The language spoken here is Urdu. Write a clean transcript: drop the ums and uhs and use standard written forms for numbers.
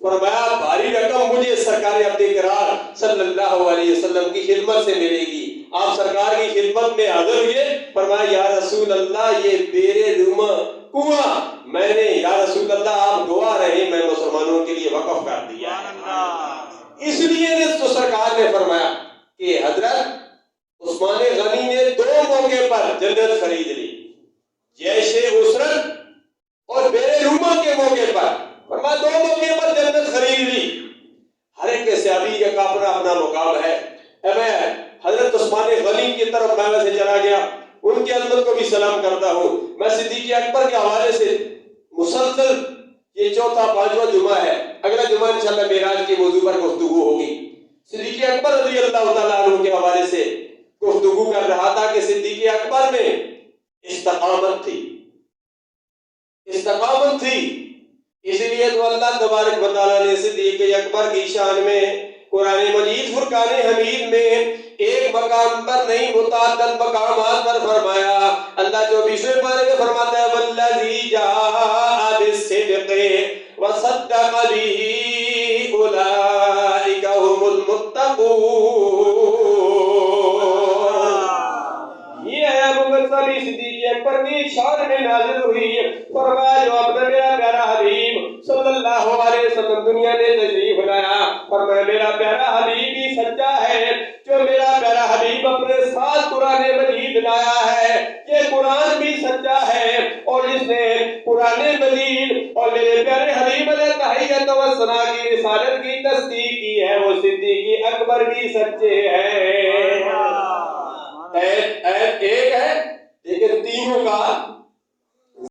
فرمایا بھاری رقم مجھے سرکار عبد کرار صلی اللہ علیہ وسلم کی خدمت سے ملے گی۔ آپ سرکار کی خدمت میں حاضر ہوئے، فرمایا یا رسول اللہ یہ بیر روما کنواں میں نے، یا رسول اللہ آپ دعا رہے، میں مسلمانوں کے لیے وقف کر دیا ہے۔ اس لیے تو سرکار نے فرمایا کہ حضرت عثمان غنی نے 2 موقع پر جنت خرید لی، جیش عسرت اور بیر روما کے موقع پر، فرمایا 2 موقع پر جنت خرید لی۔ ہر ایک صحابی کا اپنا اپنا مقام ہے۔ میں حضرت عثمان غنی کی طرف میں سے چلا گیا، ان کی عظمت کو بھی سلام کرتا ہوں۔ میں صدیق اکبر کے حوالے سے مسلسل یہ 4تھا 5واں جمعہ ہے، اگلا جمعہ انشاءاللہ معراج کے موضوع پر گفتگو ہوگی۔ صدیق اکبر رضی اللہ تعالیٰ عنہ کے حوالے سے گفتگو کر رہا تھا کہ صدیق اکبر میں استقامت تھی، استقامت تھی۔ اس لیے تو اللہ تبارک و تعالیٰ نے صدیق اکبر کی شان میں قرآن مجید فرقان حمید میں ایک مقام پر نہیں متعدد مقامات پر فرمایا۔ اللہ 24ویں پارے میں فرماتا ہے والذی جاء بالصدق وصدق به اولئک هم المتقون۔ یہ ہے مقدس صدیق اکبر کی شان میں نازل ہوئی۔ فرمایا جو اپنا میرا پیارا حبیب صلی اللہ علیہ وسلم دنیا نے تشریف لایا، فرمایا میرا پیارا حبیب ہی سچا ہے، جو میرا پیارا حبیب اپنے ساتھ قرآن مجید لایا ہے، یہ قرآن بھی سچا ہے، اور جس نے قرآن مجید اور میرے پیارے حبیب علیہ تحیت و ثنا کی رسالت کی تصدیق کی ہے، وہ صدیق اکبر بھی سچے ہیں۔ ایک ہے لیکن تینوں کا